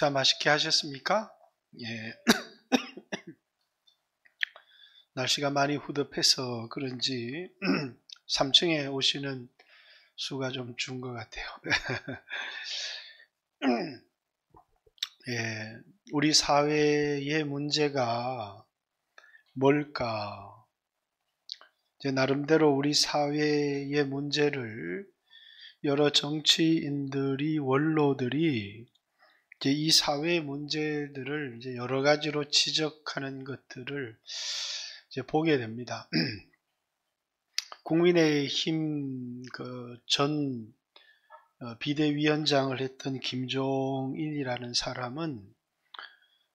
식사 맛있게 하셨습니까? 예. 날씨가 많이 후덥해서 그런지 3층에 오시는 수가 좀 준 것 같아요. 예. 우리 사회의 문제가 뭘까? 이제 나름대로 우리 사회의 문제를 여러 정치인들이, 원로들이 이제 이 사회의 문제들을 이제 여러 가지로 지적하는 것들을 이제 보게 됩니다. 국민의힘 전 비대위원장을 했던 김종인이라는 사람은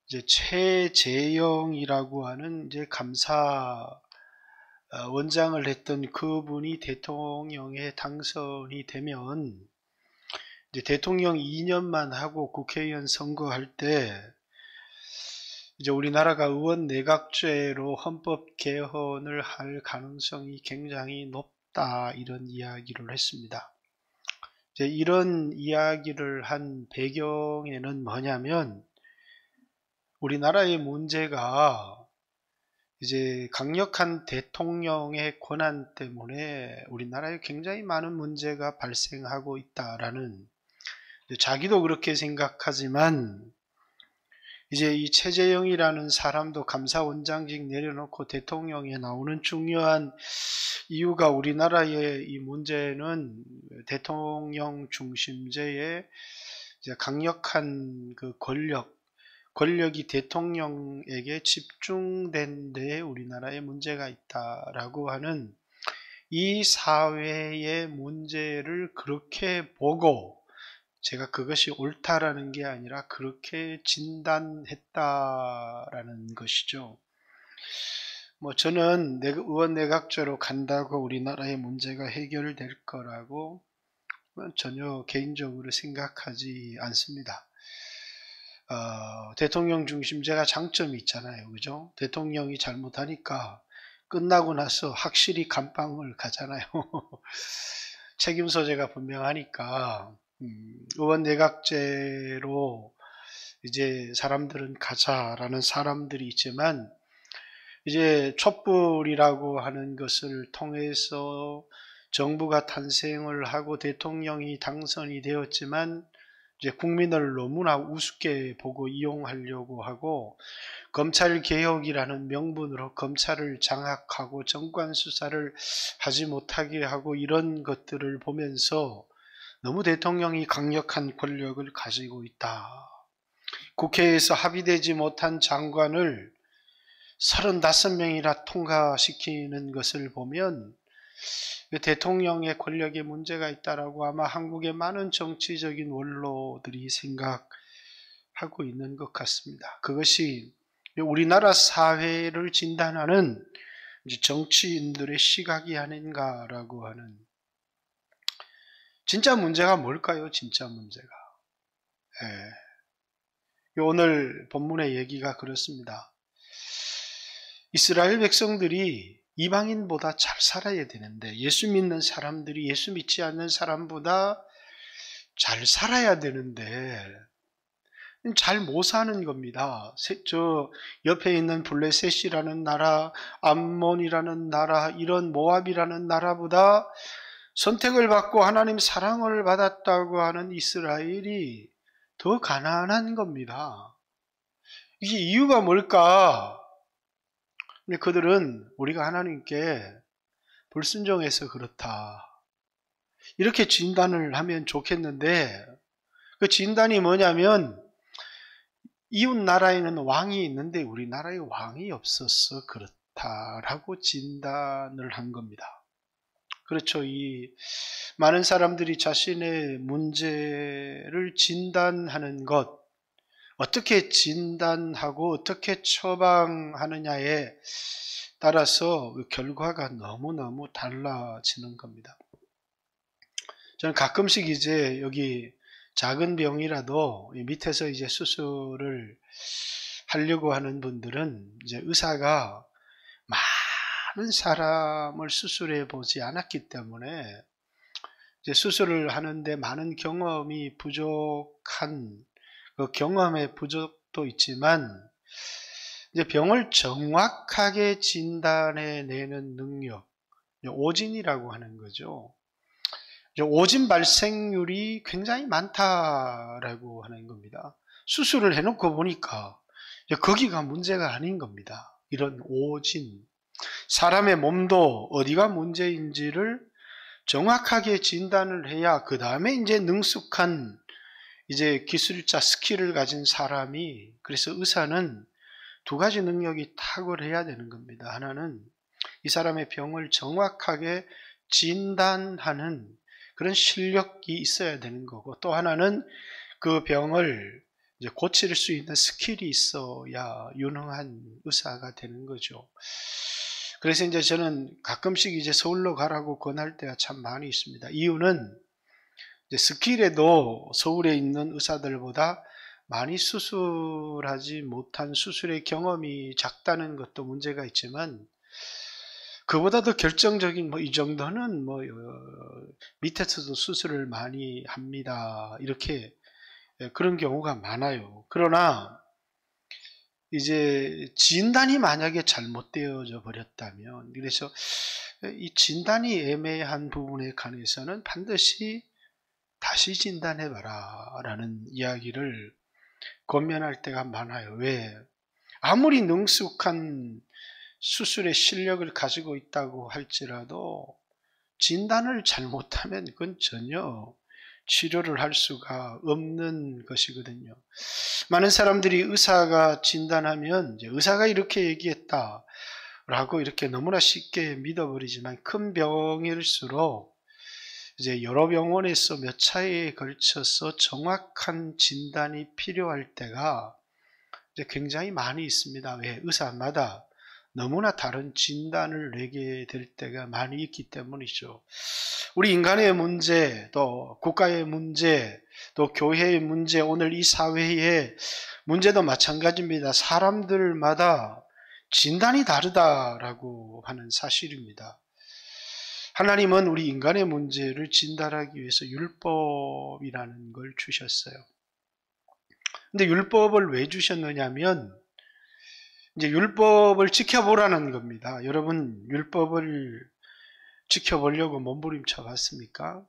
이제 최재형이라고 하는 이제 감사 원장을 했던 그분이 대통령에 당선이 되면 이제 대통령 2년만 하고 국회의원 선거할 때 이제 우리나라가 의원 내각제로 헌법 개헌을 할 가능성이 굉장히 높다, 이런 이야기를 했습니다. 이제 이런 이야기를 한 배경에는 뭐냐면 우리나라의 문제가 이제 강력한 대통령의 권한 때문에 우리나라에 굉장히 많은 문제가 발생하고 있다라는, 자기도 그렇게 생각하지만 이제 이 최재형이라는 사람도 감사원장직 내려놓고 대통령에 나오는 중요한 이유가 우리나라의 이 문제는 대통령 중심제의 이제 강력한 그 권력이 대통령에게 집중된 데에 우리나라에 문제가 있다라고 하는 이 사회의 문제를 그렇게 보고 제가 그것이 옳다라는 게 아니라 그렇게 진단했다라는 것이죠. 저는 의원 내각제로 간다고 우리나라의 문제가 해결될 거라고 전혀 개인적으로 생각하지 않습니다. 대통령 중심제가 장점이 있잖아요. 그죠? 대통령이 잘못하니까 끝나고 나서 확실히 감방을 가잖아요. 책임 소재가 분명하니까 의원 내각제로 이제 사람들은 가자라는 사람들이 있지만 이제 촛불이라고 하는 것을 통해서 정부가 탄생을 하고 대통령이 당선이 되었지만 이제 국민을 너무나 우습게 보고 이용하려고 하고 검찰개혁이라는 명분으로 검찰을 장악하고 정관 수사를 하지 못하게 하고 이런 것들을 보면서 너무 대통령이 강력한 권력을 가지고 있다. 국회에서 합의되지 못한 장관을 35명이나 통과시키는 것을 보면 대통령의 권력에 문제가 있다라고 아마 한국의 많은 정치적인 원로들이 생각하고 있는 것 같습니다. 그것이 우리나라 사회를 진단하는 정치인들의 시각이 아닌가라고 하는. 진짜 문제가 뭘까요? 진짜 문제가. 오늘 본문의 얘기가 그렇습니다. 이스라엘 백성들이 이방인보다 잘 살아야 되는데, 예수 믿는 사람들이 예수 믿지 않는 사람보다 잘 살아야 되는데 잘 못 사는 겁니다. 저 옆에 있는 블레셋이라는 나라, 암몬이라는 나라, 이런 모압이라는 나라보다 선택을 받고 하나님 사랑을 받았다고 하는 이스라엘이 더 가난한 겁니다. 이게 이유가 뭘까? 근데 그들은 우리가 하나님께 불순종해서 그렇다, 이렇게 진단을 하면 좋겠는데, 그 진단이 뭐냐면 이웃 나라에는 왕이 있는데 우리나라에 왕이 없어서 그렇다라고 진단을 한 겁니다. 그렇죠. 이 많은 사람들이 자신의 문제를 진단하는 것, 어떻게 진단하고 어떻게 처방하느냐에 따라서 그 결과가 너무너무 달라지는 겁니다. 저는 가끔씩 이제 여기 작은 병이라도 밑에서 이제 수술을 하려고 하는 분들은 이제 의사가 많은 사람을 수술해 보지 않았기 때문에 이제 수술을 하는데 많은 경험이 부족한 그 경험의 부족도 있지만 이제 병을 정확하게 진단해내는 능력, 오진이라고 하는 거죠. 오진 발생률이 굉장히 많다라고 하는 겁니다. 수술을 해놓고 보니까 거기가 문제가 아닌 겁니다. 이런 오진, 사람의 몸도 어디가 문제인지를 정확하게 진단을 해야 그 다음에 이제 능숙한 이제 기술자 스킬을 가진 사람이, 그래서 의사는 두 가지 능력이 탁월해야 되는 겁니다. 하나는 이 사람의 병을 정확하게 진단하는 그런 실력이 있어야 되는 거고, 또 하나는 그 병을 이제 고칠 수 있는 스킬이 있어야 유능한 의사가 되는 거죠. 그래서 이제 저는 가끔씩 이제 서울로 가라고 권할 때가 참 많이 있습니다. 이유는 이제 스킬에도 서울에 있는 의사들보다 많이 수술하지 못한, 수술의 경험이 작다는 것도 문제가 있지만, 그보다 더 결정적인 이 정도는 밑에서도 수술을 많이 합니다. 이렇게 그런 경우가 많아요. 그러나 이제 진단이 만약에 잘못되어져 버렸다면, 그래서 이 진단이 애매한 부분에 관해서는 반드시 다시 진단해봐라 라는 이야기를 권면할 때가 많아요. 왜? 아무리 능숙한 수술의 실력을 가지고 있다고 할지라도 진단을 잘못하면 그건 전혀 치료를 할 수가 없는 것이거든요. 많은 사람들이 의사가 진단하면 이제 의사가 이렇게 얘기했다 라고 이렇게 너무나 쉽게 믿어버리지만, 큰 병일수록 이제 여러 병원에서 몇 차례에 걸쳐서 정확한 진단이 필요할 때가 이제 굉장히 많이 있습니다. 왜? 의사마다 너무나 다른 진단을 내게 될 때가 많이 있기 때문이죠. 우리 인간의 문제, 또 국가의 문제, 또 교회의 문제, 오늘 이 사회의 문제도 마찬가지입니다. 사람들마다 진단이 다르다라고 하는 사실입니다. 하나님은 우리 인간의 문제를 진단하기 위해서 율법이라는 걸 주셨어요. 근데 율법을 왜 주셨느냐면 이제 율법을 지켜보라는 겁니다. 여러분, 율법을 지켜보려고 몸부림쳐 봤습니까?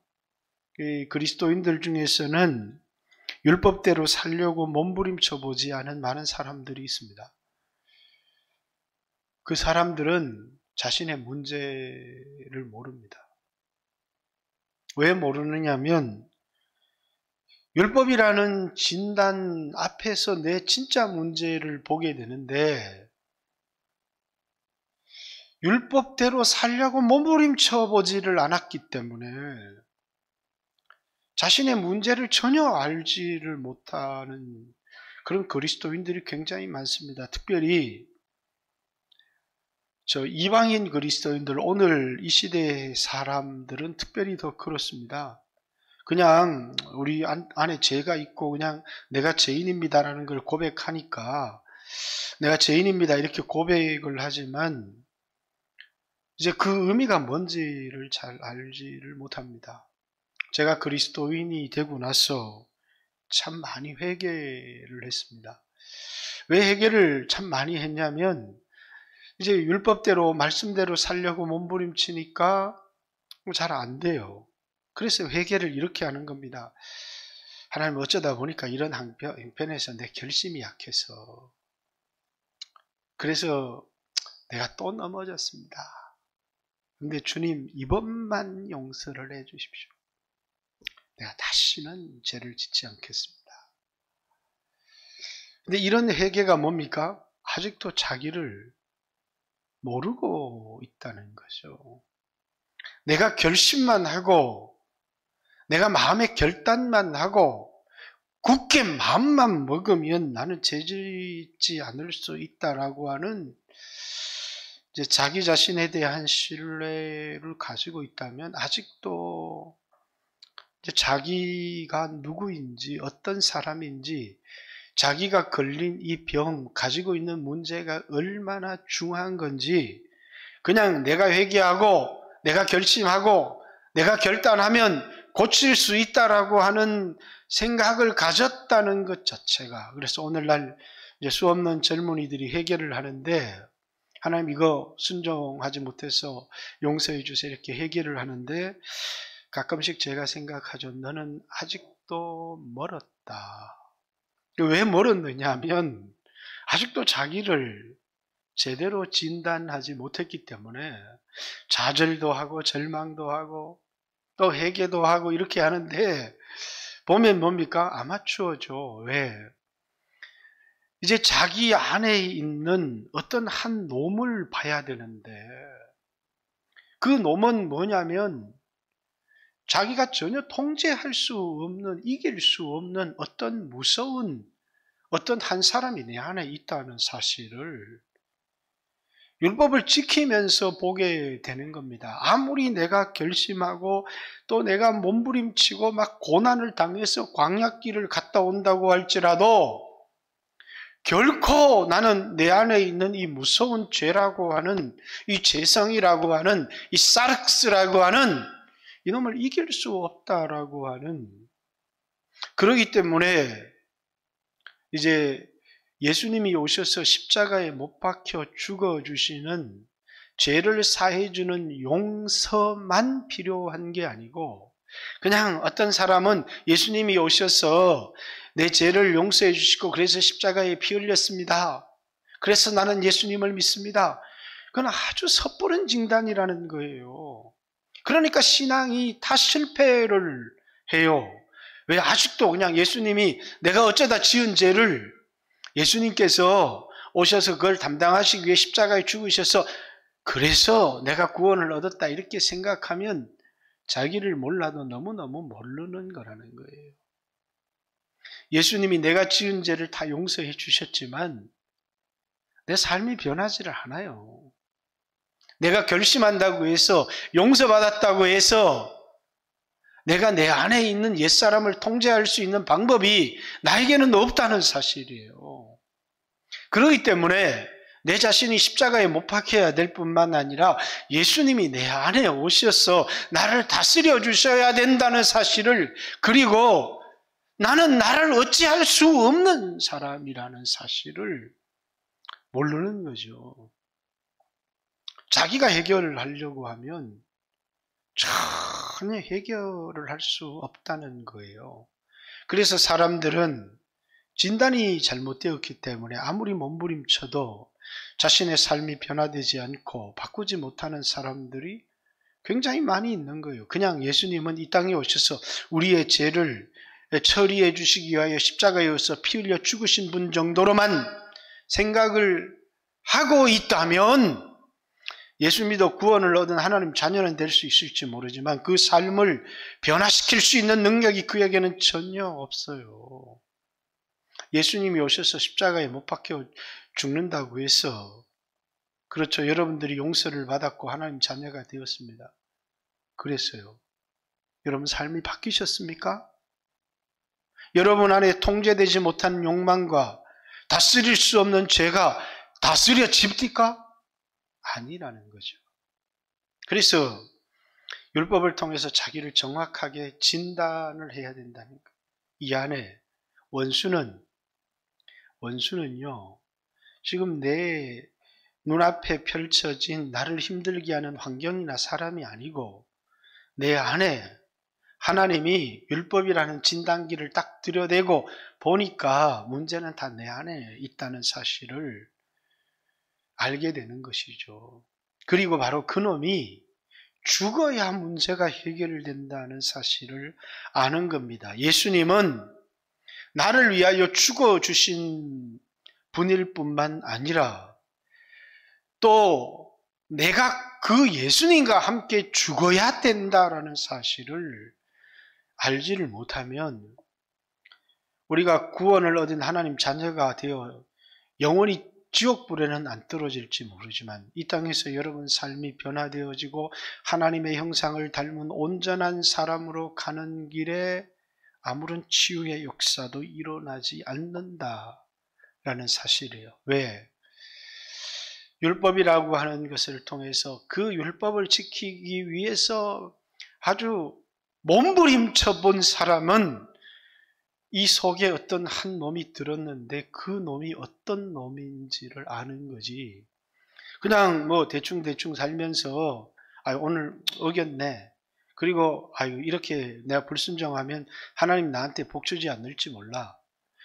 그리스도인들 중에서는 율법대로 살려고 몸부림쳐 보지 않은 많은 사람들이 있습니다. 그 사람들은 자신의 문제를 모릅니다. 왜 모르느냐면 율법이라는 진단 앞에서 내 진짜 문제를 보게 되는데, 율법대로 살려고 몸부림쳐 보지를 않았기 때문에 자신의 문제를 전혀 알지를 못하는 그런 그리스도인들이 굉장히 많습니다. 특별히 이방인 그리스도인들, 오늘 이 시대의 사람들은 특별히 더 그렇습니다. 그냥 우리 안에 죄가 있고 그냥 내가 죄인입니다라는 걸 고백하니까 내가 죄인입니다 이렇게 고백을 하지만 이제 그 의미가 뭔지를 잘 알지를 못합니다. 제가 그리스도인이 되고 나서 참 많이 회개를 했습니다. 왜 회개를 참 많이 했냐면 이제 율법대로 말씀대로 살려고 몸부림치니까 잘 안 돼요. 그래서 회개를 이렇게 하는 겁니다. 하나님, 어쩌다 보니까 이런 형편에서 내 결심이 약해서 그래서 내가 또 넘어졌습니다. 근데 주님, 이번만 용서를 해 주십시오. 내가 다시는 죄를 짓지 않겠습니다. 근데 이런 회개가 뭡니까? 아직도 자기를 모르고 있다는 거죠. 내가 결심만 하고 내가 마음의 결단만 하고 굳게 마음만 먹으면 나는 죄 짓지 않을 수 있다라고 하는 이제 자기 자신에 대한 신뢰를 가지고 있다면 아직도 이제 자기가 누구인지, 어떤 사람인지, 자기가 걸린 이 병, 가지고 있는 문제가 얼마나 중요한 건지, 그냥 내가 회개하고 내가 결심하고 내가 결단하면 고칠 수 있다라고 하는 생각을 가졌다는 것 자체가, 그래서 오늘날 이제 수 없는 젊은이들이 해결을 하는데, 하나님 이거 순종하지 못해서 용서해 주세요 이렇게 해결을 하는데, 가끔씩 제가 생각하죠. 너는 아직도 멀었다. 왜 멀었느냐 하면 아직도 자기를 제대로 진단하지 못했기 때문에 좌절도 하고 절망도 하고 또 회개도 하고 이렇게 하는데, 보면 뭡니까? 아마추어죠. 왜? 이제 자기 안에 있는 어떤 한 놈을 봐야 되는데, 그 놈은 뭐냐면 자기가 전혀 통제할 수 없는, 이길 수 없는 어떤 무서운 어떤 한 사람이 내 안에 있다는 사실을 율법을 지키면서 보게 되는 겁니다. 아무리 내가 결심하고 또 내가 몸부림치고 막 고난을 당해서 광야길을 갔다 온다고 할지라도 결코 나는 내 안에 있는 이 무서운 죄라고 하는, 이 죄성이라고 하는, 이 사르스라고 하는 이놈을 이길 수 없다라고 하는, 그러기 때문에 이제 예수님이 오셔서 십자가에 못 박혀 죽어주시는, 죄를 사해주는 용서만 필요한 게 아니고, 그냥 어떤 사람은 예수님이 오셔서 내 죄를 용서해 주시고 그래서 십자가에 피 흘렸습니다, 그래서 나는 예수님을 믿습니다, 그건 아주 섣부른 진단이라는 거예요. 그러니까 신앙이 다 실패를 해요. 왜? 아직도 그냥 예수님이 내가 어쩌다 지은 죄를 예수님께서 오셔서 그걸 담당하시기 위해 십자가에 죽으셔서 그래서 내가 구원을 얻었다 이렇게 생각하면 자기를 몰라도 너무너무 모르는 거라는 거예요. 예수님이 내가 지은 죄를 다 용서해 주셨지만 내 삶이 변하지를 않아요. 내가 결심한다고 해서, 용서받았다고 해서 내가 내 안에 있는 옛사람을 통제할 수 있는 방법이 나에게는 없다는 사실이에요. 그렇기 때문에 내 자신이 십자가에 못 박혀야 될 뿐만 아니라 예수님이 내 안에 오셔서 나를 다스려 주셔야 된다는 사실을, 그리고 나는 나를 어찌할 수 없는 사람이라는 사실을 모르는 거죠. 자기가 해결을 하려고 하면 전혀 해결을 할 수 없다는 거예요. 그래서 사람들은 진단이 잘못되었기 때문에 아무리 몸부림쳐도 자신의 삶이 변화되지 않고 바꾸지 못하는 사람들이 굉장히 많이 있는 거예요. 그냥 예수님은 이 땅에 오셔서 우리의 죄를 처리해 주시기 위하여 십자가에서 피 흘려 죽으신 분 정도로만 생각을 하고 있다면 예수 믿어 구원을 얻은 하나님 자녀는 될 수 있을지 모르지만 그 삶을 변화시킬 수 있는 능력이 그에게는 전혀 없어요. 예수님이 오셔서 십자가에 못 박혀 죽는다고 해서, 그렇죠, 여러분들이 용서를 받았고 하나님 자녀가 되었습니다. 그랬어요. 여러분 삶이 바뀌셨습니까? 여러분 안에 통제되지 못한 욕망과 다스릴 수 없는 죄가 다스려집니까? 아니라는 거죠. 그래서 율법을 통해서 자기를 정확하게 진단을 해야 된다는 거예요. 이 안에 원수는요, 지금 내 눈앞에 펼쳐진 나를 힘들게 하는 환경이나 사람이 아니고 내 안에 하나님이 율법이라는 진단기를 딱 들여대고 보니까 문제는 다 내 안에 있다는 사실을 알게 되는 것이죠. 그리고 바로 그놈이 죽어야 문제가 해결된다는 사실을 아는 겁니다. 예수님은 나를 위하여 죽어주신 분일 뿐만 아니라 또 내가 그 예수님과 함께 죽어야 된다라는 사실을 알지를 못하면 우리가 구원을 얻은 하나님 자녀가 되어 영원히 지옥불에는 안 떨어질지 모르지만 이 땅에서 여러분 삶이 변화되어지고 하나님의 형상을 닮은 온전한 사람으로 가는 길에 아무런 치유의 역사도 일어나지 않는다라는 사실이에요. 왜? 율법이라고 하는 것을 통해서 그 율법을 지키기 위해서 아주 몸부림쳐 본 사람은 이 속에 어떤 한 놈이 들었는데 그 놈이 어떤 놈인지를 아는 거지. 그냥 뭐 대충 살면서 오늘 어겼네. 그리고 이렇게 내가 불순종하면 하나님 나한테 복 주지 않을지 몰라.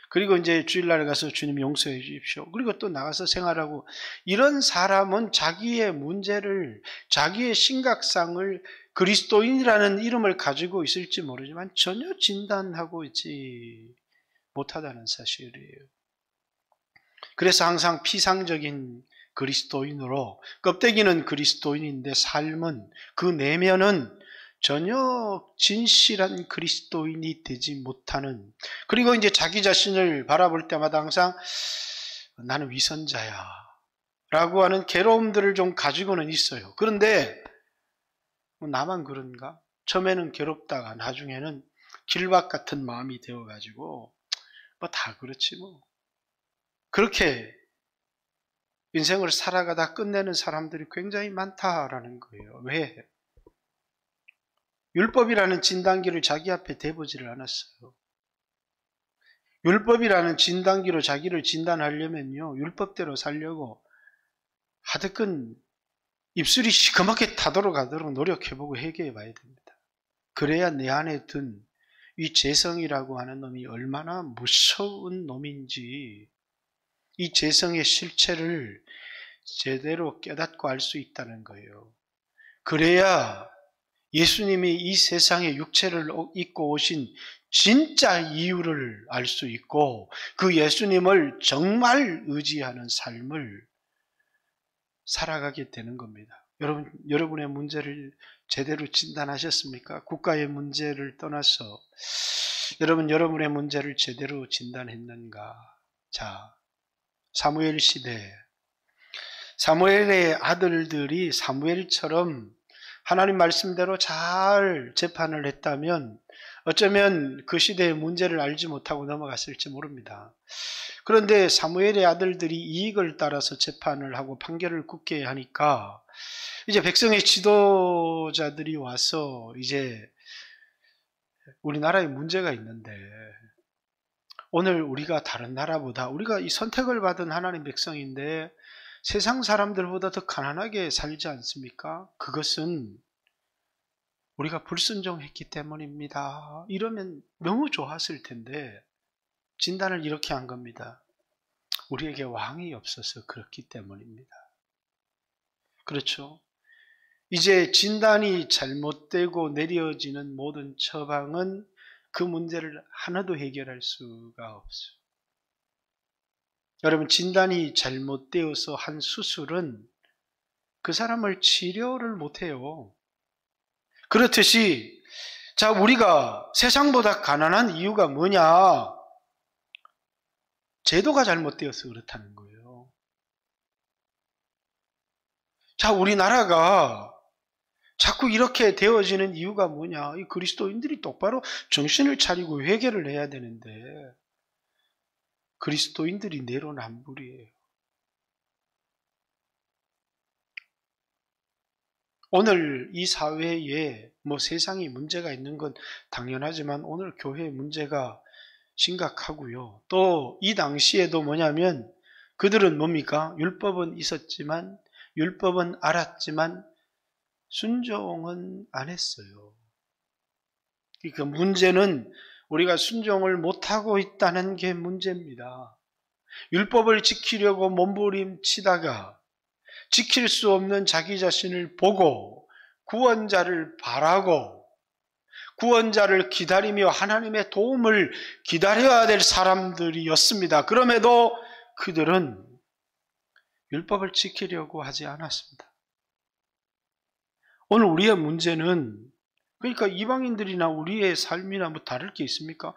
그리고 이제 주일날에 가서 주님 용서해 주십시오. 그리고 또 나가서 생활하고, 이런 사람은 자기의 문제를, 자기의 심각상을 그리스도인이라는 이름을 가지고 있을지 모르지만 전혀 진단하고 있지 못하다는 사실이에요. 그래서 항상 피상적인 그리스도인으로, 껍데기는 그리스도인인데 삶은, 그 내면은 전혀 진실한 그리스도인이 되지 못하는, 그리고 이제 자기 자신을 바라볼 때마다 항상 나는 위선자야 라고 하는 괴로움들을 좀 가지고는 있어요. 그런데 나만 그런가? 처음에는 괴롭다가 나중에는 길박 같은 마음이 되어가지고 다 그렇지 뭐. 그렇게 인생을 살아가다 끝내는 사람들이 굉장히 많다라는 거예요. 왜? 율법이라는 진단기를 자기 앞에 대보지를 않았어요. 율법이라는 진단기로 자기를 진단하려면요, 율법대로 살려고 하드끈 입술이 시커멓게 타도록 하도록 노력해보고 회개해봐야 됩니다. 그래야 내 안에 든 이 재성이라고 하는 놈이 얼마나 무서운 놈인지, 이 재성의 실체를 제대로 깨닫고 알 수 있다는 거예요. 그래야 예수님이 이 세상에 육체를 입고 오신 진짜 이유를 알 수 있고, 그 예수님을 정말 의지하는 삶을 살아가게 되는 겁니다. 여러분의 문제를 제대로 진단하셨습니까? 국가의 문제를 떠나서 여러분의 문제를 제대로 진단했는가? 자, 사무엘 시대, 사무엘의 아들들이 사무엘처럼 하나님 말씀대로 잘 재판을 했다면 어쩌면 그 시대의 문제를 알지 못하고 넘어갔을지 모릅니다. 그런데 사무엘의 아들들이 이익을 따라서 재판을 하고 판결을 굳게 하니까 이제 백성의 지도자들이 와서 이제 우리나라에 문제가 있는데, 오늘 우리가 다른 나라보다, 우리가 이 선택을 받은 하나님 백성인데 세상 사람들보다 더 가난하게 살지 않습니까? 그것은 우리가 불순종했기 때문입니다. 이러면 너무 좋았을 텐데 진단을 이렇게 한 겁니다. 우리에게 왕이 없어서 그렇기 때문입니다. 그렇죠? 이제 진단이 잘못되고 내려지는 모든 처방은 그 문제를 하나도 해결할 수가 없어요. 여러분, 진단이 잘못되어서 한 수술은 그 사람을 치료를 못해요. 그렇듯이, 자, 우리가 세상보다 가난한 이유가 뭐냐? 제도가 잘못되어서 그렇다는 거예요. 자, 우리나라가 자꾸 이렇게 되어지는 이유가 뭐냐? 이 그리스도인들이 똑바로 정신을 차리고 회개를 해야 되는데 그리스도인들이 내로남불이에요. 오늘 이 사회에 세상이 문제가 있는 건 당연하지만 오늘 교회의 문제가 심각하고요. 또 이 당시에도 뭐냐면 그들은 뭡니까? 율법은 있었지만, 율법은 알았지만 순종은 안 했어요. 그러니까 문제는 우리가 순종을 못하고 있다는 게 문제입니다. 율법을 지키려고 몸부림치다가 지킬 수 없는 자기 자신을 보고 구원자를 바라고 구원자를 기다리며 하나님의 도움을 기다려야 될 사람들이었습니다. 그럼에도 그들은 율법을 지키려고 하지 않았습니다. 오늘 우리의 문제는, 그러니까 이방인들이나 우리의 삶이나 다를 게 있습니까?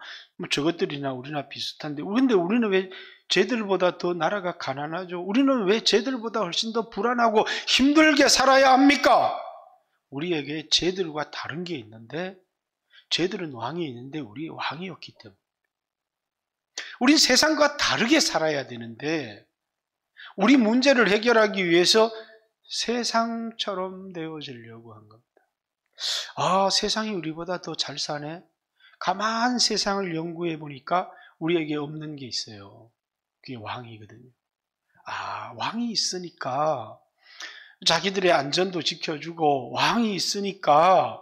저것들이나 우리나 비슷한데, 근데 우리는 왜 쟤들보다 더 나라가 가난하죠? 우리는 왜 쟤들보다 훨씬 더 불안하고 힘들게 살아야 합니까? 우리에게 쟤들과 다른 게 있는데, 쟤들은 왕이 있는데 우리 왕이 없기 때문에. 우린 세상과 다르게 살아야 되는데 우리 문제를 해결하기 위해서 세상처럼 되어지려고 한 겁니다. 아, 세상이 우리보다 더 잘 사네. 가만 세상을 연구해 보니까 우리에게 없는 게 있어요. 그게 왕이거든요. 아, 왕이 있으니까 자기들의 안전도 지켜주고, 왕이 있으니까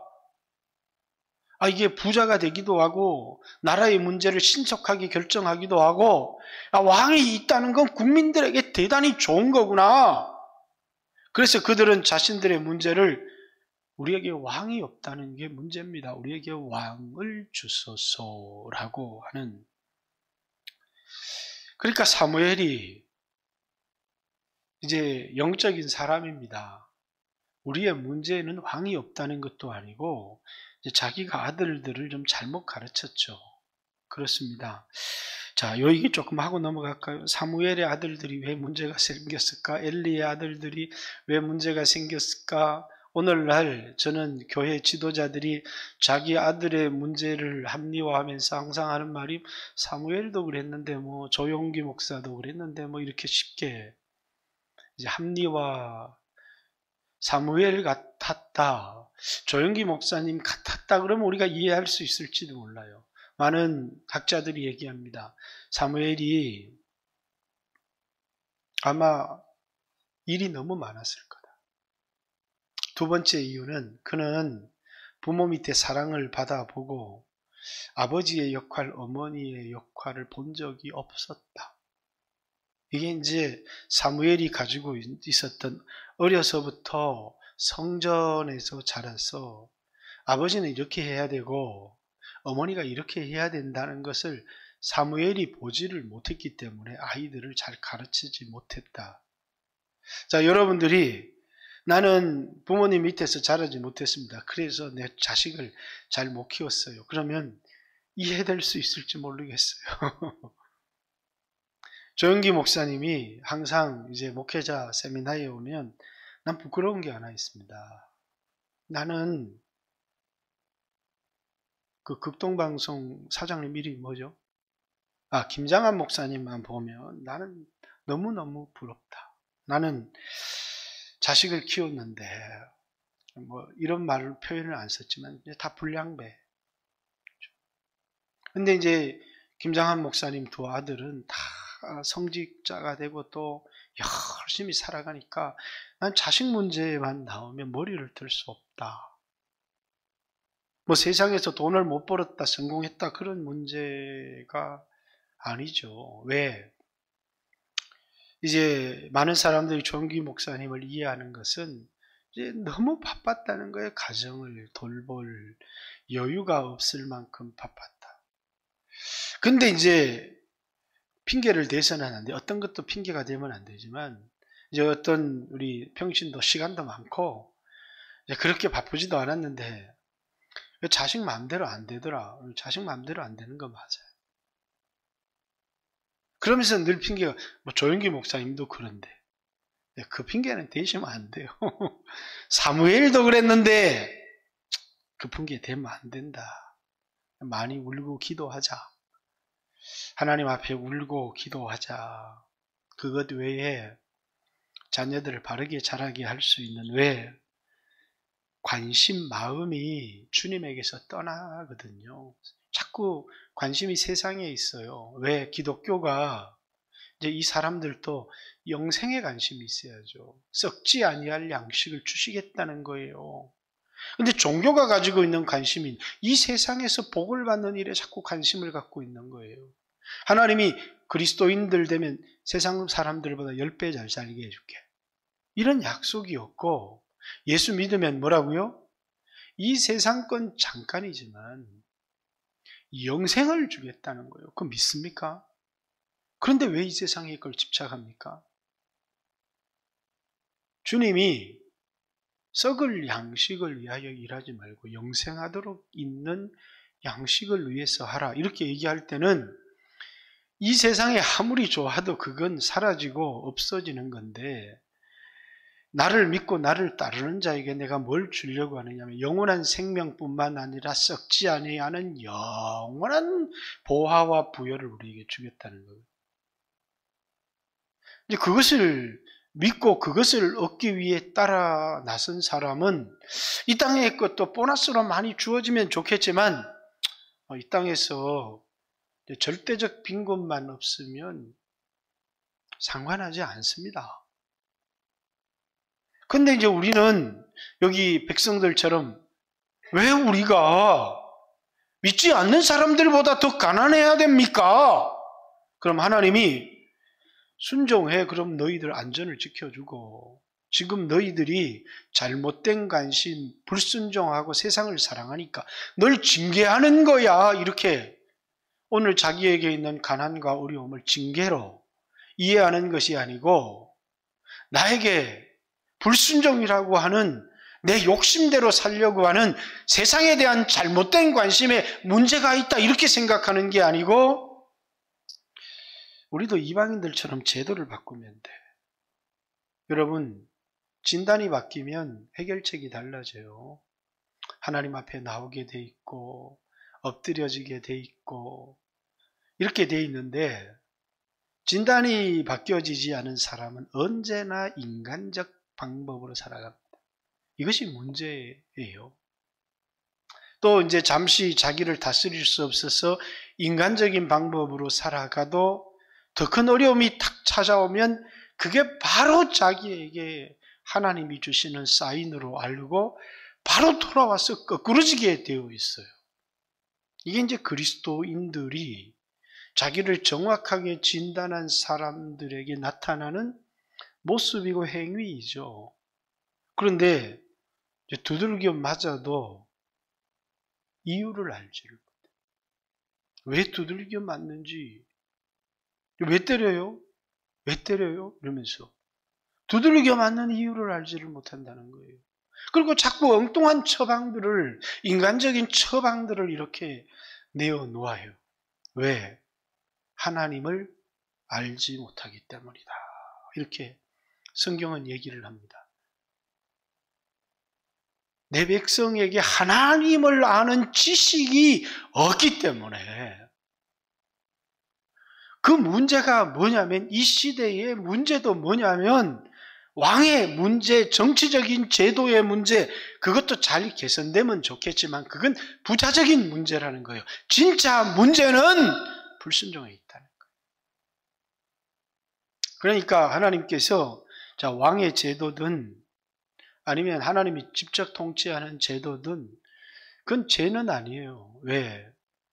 이게 부자가 되기도 하고 나라의 문제를 신속하게 결정하기도 하고, 왕이 있다는 건 국민들에게 대단히 좋은 거구나. 그래서 그들은 자신들의 문제를 우리에게 왕이 없다는 게 문제입니다. 우리에게 왕을 주소서라고 하는. 그러니까 사무엘이 이제 영적인 사람입니다. 우리의 문제는 왕이 없다는 것도 아니고 이제 자기가 아들들을 좀 잘못 가르쳤죠. 그렇습니다. 자, 요 얘기 조금 하고 넘어갈까요? 사무엘의 아들들이 왜 문제가 생겼을까? 엘리의 아들들이 왜 문제가 생겼을까? 오늘날 저는 교회 지도자들이 자기 아들의 문제를 합리화하면서 항상 하는 말이, 사무엘도 그랬는데 뭐 조용기 목사도 그랬는데 뭐 이렇게 쉽게 이제 합리화, 사무엘 같았다, 조용기 목사님 같았다 그러면 우리가 이해할 수 있을지도 몰라요. 많은 학자들이 얘기합니다. 사무엘이 아마 일이 너무 많았을 거다. 두 번째 이유는 그는 부모 밑에 사랑을 받아보고 아버지의 역할, 어머니의 역할을 본 적이 없었다. 이게 이제 사무엘이 가지고 있었던, 어려서부터 성전에서 자라서 아버지는 이렇게 해야 되고 어머니가 이렇게 해야 된다는 것을 사무엘이 보지를 못했기 때문에 아이들을 잘 가르치지 못했다. 자, 여러분들이 나는 부모님 밑에서 자라지 못했습니다. 그래서 내 자식을 잘 못 키웠어요. 그러면 이해될 수 있을지 모르겠어요. 조영기 목사님이 항상 이제 목회자 세미나에 오면 난 부끄러운 게 하나 있습니다. 나는 그 극동방송 사장님 이름이 뭐죠? 김장한 목사님만 보면 나는 너무너무 부럽다. 나는 자식을 키웠는데, 뭐 이런 말을 표현을 안 썼지만 다 불량배. 근데 이제 김장한 목사님 두 아들은 다 성직자가 되고 또 열심히 살아가니까 난 자식 문제만 나오면 머리를 들 수 없다. 뭐 세상에서 돈을 못 벌었다, 성공했다, 그런 문제가 아니죠. 왜? 이제 많은 사람들이 조영기 목사님을 이해하는 것은 이제 너무 바빴다는 거예요. 가정을 돌볼 여유가 없을 만큼 바빴다. 근데 이제 핑계를 대서는 안 돼. 어떤 것도 핑계가 되면 안 되지만, 이제 어떤 우리 평신도 시간도 많고 이제 그렇게 바쁘지도 않았는데 자식 마음대로 안 되더라. 자식 마음대로 안 되는 거 맞아요. 그러면서 늘 핑계가, 뭐 조영기 목사님도 그런데 그 핑계는 대시면 안 돼요. 사무엘도 그랬는데 그 핑계 대면 안 된다. 많이 울고 기도하자. 하나님 앞에 울고 기도하자. 그것 외에 자녀들을 바르게 자라게 할 수 있는, 왜? 관심, 마음이 주님에게서 떠나거든요. 자꾸 관심이 세상에 있어요. 왜? 기독교가 이제 이 사람들도 영생에 관심이 있어야죠. 썩지 아니할 양식을 주시겠다는 거예요. 근데 종교가 가지고 있는 관심이 이 세상에서 복을 받는 일에 자꾸 관심을 갖고 있는 거예요. 하나님이 그리스도인들 되면 세상 사람들보다 10배 잘 살게 해줄게, 이런 약속이 없고, 예수 믿으면 뭐라고요? 이 세상 건 잠깐이지만 영생을 주겠다는 거예요. 그거 믿습니까? 그런데 왜 이 세상에 그걸 집착합니까? 주님이 썩을 양식을 위하여 일하지 말고 영생하도록 있는 양식을 위해서 하라, 이렇게 얘기할 때는 이 세상에 아무리 좋아도 그건 사라지고 없어지는 건데, 나를 믿고 나를 따르는 자에게 내가 뭘 주려고 하느냐면 영원한 생명뿐만 아니라 썩지 아니하는 영원한 보화와 부여를 우리에게 주겠다는 거예요. 이제 그것을 믿고 그것을 얻기 위해 따라 나선 사람은 이 땅의 것도 보너스로 많이 주어지면 좋겠지만 이 땅에서 절대적 빈곤만 없으면 상관하지 않습니다. 근데 이제 우리는 여기 백성들처럼 왜 우리가 믿지 않는 사람들보다 더 가난해야 됩니까? 그럼 하나님이 순종해. 그럼 너희들 안전을 지켜주고, 지금 너희들이 잘못된 관심, 불순종하고 세상을 사랑하니까 널 징계하는 거야. 이렇게 오늘 자기에게 있는 가난과 어려움을 징계로 이해하는 것이 아니고, 나에게 불순종이라고 하는 내 욕심대로 살려고 하는 세상에 대한 잘못된 관심에 문제가 있다 이렇게 생각하는 게 아니고, 우리도 이방인들처럼 제도를 바꾸면 돼. 여러분, 진단이 바뀌면 해결책이 달라져요. 하나님 앞에 나오게 돼 있고 엎드려지게 돼 있고 이렇게 돼 있는데, 진단이 바뀌어지지 않은 사람은 언제나 인간적 방법으로 살아갑니다. 이것이 문제예요. 또 이제 잠시 자기를 다스릴 수 없어서 인간적인 방법으로 살아가도 더 큰 어려움이 탁 찾아오면 그게 바로 자기에게 하나님이 주시는 사인으로 알고 바로 돌아와서 거꾸러지게 되어 있어요. 이게 이제 그리스도인들이 자기를 정확하게 진단한 사람들에게 나타나는 모습이고 행위이죠. 그런데 두들겨 맞아도 이유를 알지를 못해요. 왜 두들겨 맞는지, 왜 때려요? 왜 때려요? 이러면서 두들겨 맞는 이유를 알지를 못한다는 거예요. 그리고 자꾸 엉뚱한 처방들을, 인간적인 처방들을 이렇게 내어놓아요. 왜? 하나님을 알지 못하기 때문이다. 이렇게 성경은 얘기를 합니다. 내 백성에게 하나님을 아는 지식이 없기 때문에, 그 문제가 뭐냐면, 이 시대의 문제도 뭐냐면 왕의 문제, 정치적인 제도의 문제, 그것도 잘 개선되면 좋겠지만 그건 부차적인 문제라는 거예요. 진짜 문제는 불순종에 있다는 거예요. 그러니까 하나님께서 왕의 제도든 아니면 하나님이 직접 통치하는 제도든 그건 죄는 아니에요. 왜?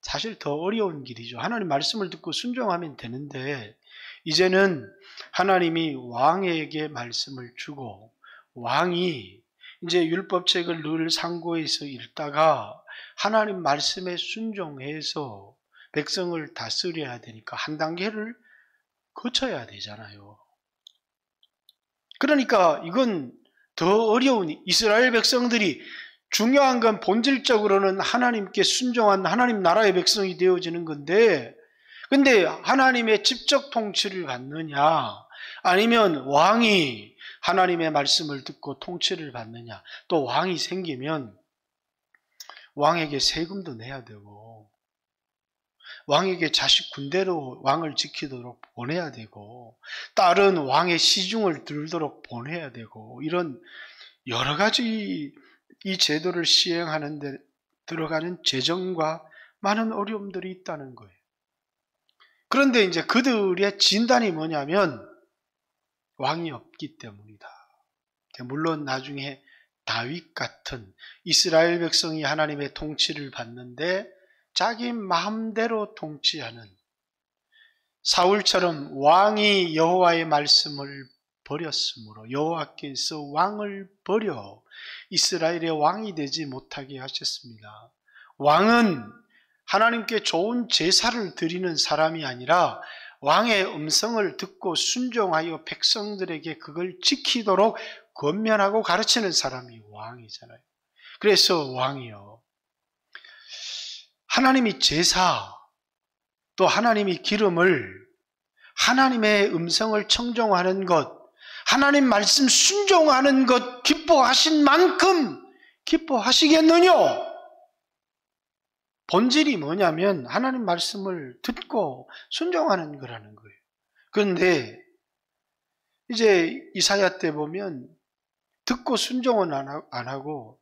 사실 더 어려운 길이죠. 하나님 말씀을 듣고 순종하면 되는데, 이제는 하나님이 왕에게 말씀을 주고 왕이 이제 율법책을 늘 상고해서 읽다가 하나님 말씀에 순종해서 백성을 다스려야 되니까 한 단계를 거쳐야 되잖아요. 그러니까 이건 더 어려운, 이스라엘 백성들이 중요한 건 본질적으로는 하나님께 순종한 하나님 나라의 백성이 되어지는 건데, 근데 하나님의 직접 통치를 받느냐, 아니면 왕이 하나님의 말씀을 듣고 통치를 받느냐. 또 왕이 생기면 왕에게 세금도 내야 되고, 왕에게 자식 군대로 왕을 지키도록 보내야 되고, 딸은 왕의 시중을 들도록 보내야 되고, 이런 여러 가지 이 제도를 시행하는 데 들어가는 재정과 많은 어려움들이 있다는 거예요. 그런데 이제 그들의 진단이 뭐냐면 왕이 없기 때문이다. 물론 나중에 다윗 같은 이스라엘 백성이 하나님의 통치를 받는데 자기 마음대로 통치하는, 사울처럼 왕이 여호와의 말씀을 버렸으므로 여호와께서 왕을 버려 이스라엘의 왕이 되지 못하게 하셨습니다. 왕은 하나님께 좋은 제사를 드리는 사람이 아니라 왕의 음성을 듣고 순종하여 백성들에게 그걸 지키도록 권면하고 가르치는 사람이 왕이잖아요. 그래서 왕이요, 하나님이 제사, 또 하나님이 기름을, 하나님의 음성을 청종하는 것, 하나님 말씀 순종하는 것 기뻐하신 만큼 기뻐하시겠느냐? 본질이 뭐냐면 하나님 말씀을 듣고 순종하는 거라는 거예요. 그런데 이제 이사야 때 보면 듣고 순종은 안 하고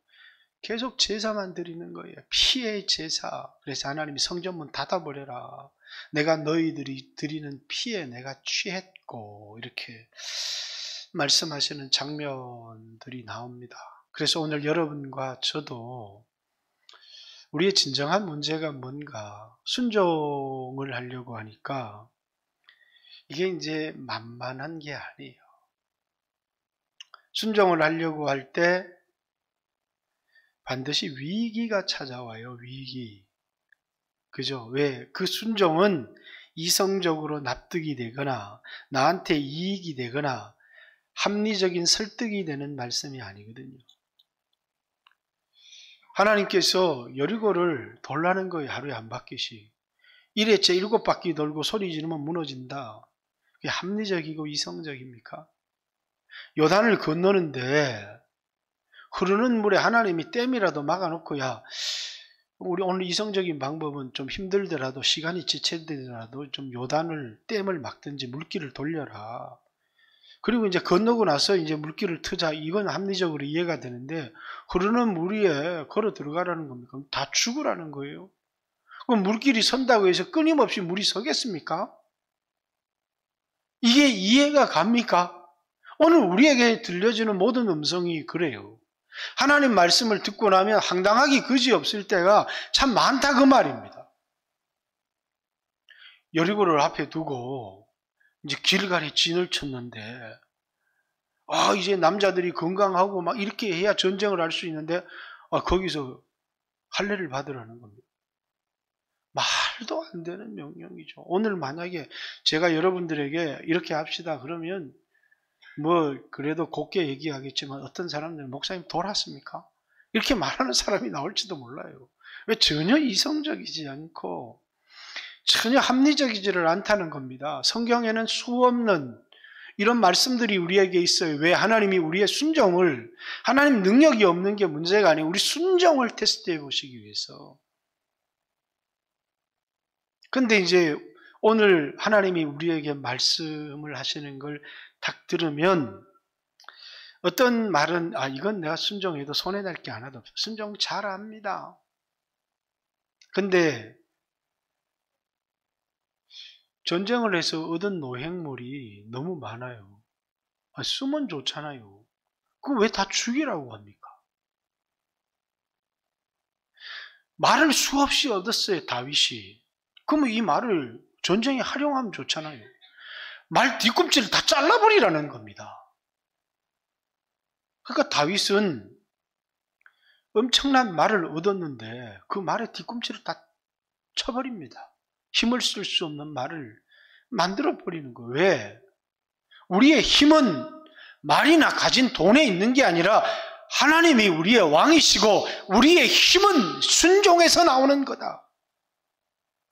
계속 제사만 드리는 거예요. 피의 제사. 그래서 하나님이 성전문 닫아버려라. 내가 너희들이 드리는 피에 내가 취했고, 이렇게 말씀하시는 장면들이 나옵니다. 그래서 오늘 여러분과 저도 우리의 진정한 문제가 뭔가, 순종을 하려고 하니까 이게 이제 만만한 게 아니에요. 순종을 하려고 할 때 반드시 위기가 찾아와요. 위기. 그죠? 왜? 그 순종은 이성적으로 납득이 되거나 나한테 이익이 되거나 합리적인 설득이 되는 말씀이 아니거든요. 하나님께서 여리고를 돌라는 거예요. 하루에 한 바퀴씩. 1회째 7바퀴 돌고 소리 지르면 무너진다. 그게 합리적이고 이성적입니까? 요단을 건너는데 흐르는 물에 하나님이 댐이라도 막아놓고, 야, 우리 오늘 이성적인 방법은 좀 힘들더라도, 시간이 지체되더라도 좀 요단을, 댐을 막든지 물길을 돌려라. 그리고 이제 건너고 나서 이제 물길을 트자. 이건 합리적으로 이해가 되는데, 흐르는 물 위에 걸어 들어가라는 겁니까? 그럼 다 죽으라는 거예요. 그럼 물길이 선다고 해서 끊임없이 물이 서겠습니까? 이게 이해가 갑니까? 오늘 우리에게 들려주는 모든 음성이 그래요. 하나님 말씀을 듣고 나면 황당하기 그지없을 때가 참 많다, 그 말입니다. 여리고를 앞에 두고 이제 길갈에 진을 쳤는데, 이제 남자들이 건강하고 막 이렇게 해야 전쟁을 할 수 있는데, 거기서 할례를 받으라는 겁니다. 말도 안 되는 명령이죠. 오늘 만약에 제가 여러분들에게 이렇게 합시다 그러면 그래도 곱게 얘기하겠지만 어떤 사람들은 목사님 돌았습니까? 이렇게 말하는 사람이 나올지도 몰라요. 왜? 전혀 이성적이지 않고 전혀 합리적이지를 않다는 겁니다. 성경에는 수없는 이런 말씀들이 우리에게 있어요. 왜? 하나님이 우리의 순종을, 하나님 능력이 없는 게 문제가 아니에요. 우리 순종을 테스트해 보시기 위해서. 근데 이제 오늘 하나님이 우리에게 말씀을 하시는 걸 딱 들으면 어떤 말은 이건 내가 순종해도 손해날 게 하나도 없어. 순종 잘합니다. 근데 전쟁을 해서 얻은 노획물이 너무 많아요. 쓰면 좋잖아요. 그럼 왜 다 죽이라고 합니까? 말을 수없이 얻었어요, 다윗이. 그러면 이 말을 전쟁에 활용하면 좋잖아요. 말 뒤꿈치를 다 잘라버리라는 겁니다. 그러니까 다윗은 엄청난 말을 얻었는데 그 말의 뒤꿈치를 다 쳐버립니다. 힘을 쓸 수 없는 말을 만들어버리는 거예요. 왜? 우리의 힘은 말이나 가진 돈에 있는 게 아니라 하나님이 우리의 왕이시고 우리의 힘은 순종에서 나오는 거다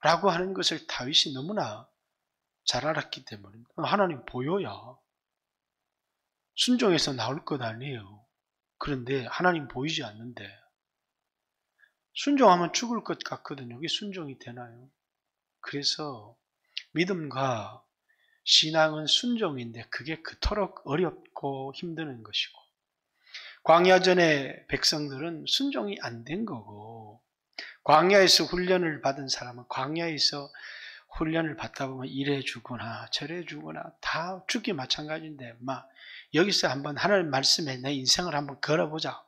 라고 하는 것을 다윗이 너무나 잘 알았기 때문입니다. 하나님 보여야 순종에서 나올 것 아니에요. 그런데 하나님 보이지 않는데 순종하면 죽을 것 같거든요. 이게 순종이 되나요? 그래서 믿음과 신앙은 순종인데 그게 그토록 어렵고 힘드는 것이고, 광야전의 백성들은 순종이 안 된 거고, 광야에서 훈련을 받은 사람은 광야에서 훈련을 받다 보면 이래 주거나 저래 주거나 다 죽기 마찬가지인데 여기서 한번 하나님 말씀에 내 인생을 한번 걸어보자,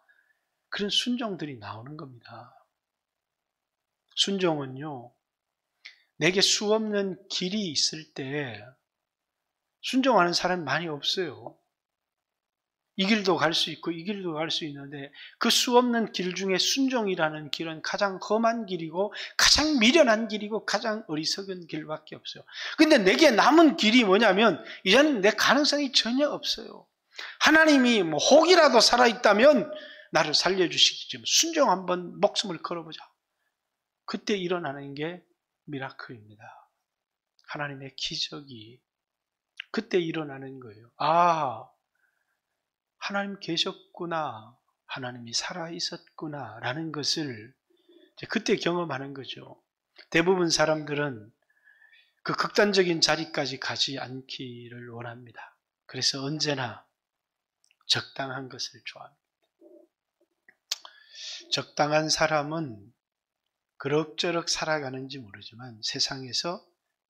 그런 순종들이 나오는 겁니다. 순종은요, 내게 수없는 길이 있을 때 순종하는 사람이 많이 없어요. 이 길도 갈 수 있고 이 길도 갈 수 있는데 그 수없는 길 중에 순종이라는 길은 가장 험한 길이고 가장 미련한 길이고 가장 어리석은 길밖에 없어요. 근데 내게 남은 길이 뭐냐면 이제는 내 가능성이 전혀 없어요. 하나님이 혹이라도 살아있다면 나를 살려주시겠지만 순종 한번 목숨을 걸어보자. 그때 일어나는 게 미라클입니다. 하나님의 기적이 그때 일어나는 거예요. 하나님 계셨구나, 하나님이 살아있었구나 라는 것을 그때 경험하는 거죠. 대부분 사람들은 그 극단적인 자리까지 가지 않기를 원합니다. 그래서 언제나 적당한 것을 좋아합니다. 적당한 사람은 그럭저럭 살아가는지 모르지만 세상에서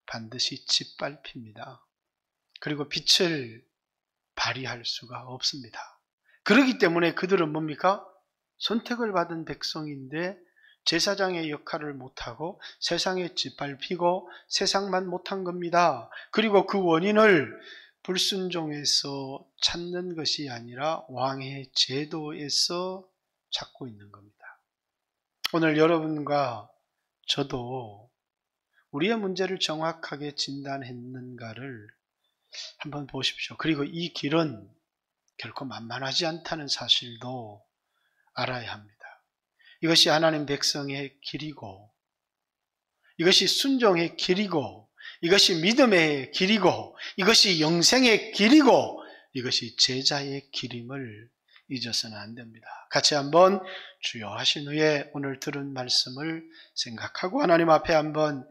반드시 짓밟힙니다. 그리고 빛을 발휘할 수가 없습니다. 그렇기 때문에 그들은 뭡니까? 선택을 받은 백성인데 제사장의 역할을 못하고 세상에 짓밟히고 세상만 못한 겁니다. 그리고 그 원인을 불순종에서 찾는 것이 아니라 왕의 제도에서 찾고 있는 겁니다. 오늘 여러분과 저도 우리의 문제를 정확하게 진단했는가를 한번 보십시오. 그리고 이 길은 결코 만만하지 않다는 사실도 알아야 합니다. 이것이 하나님 백성의 길이고, 이것이 순종의 길이고, 이것이 믿음의 길이고, 이것이 영생의 길이고, 이것이 제자의 길임을 잊어서는 안 됩니다. 같이 한번 주여 하신 후에 오늘 들은 말씀을 생각하고 하나님 앞에 한번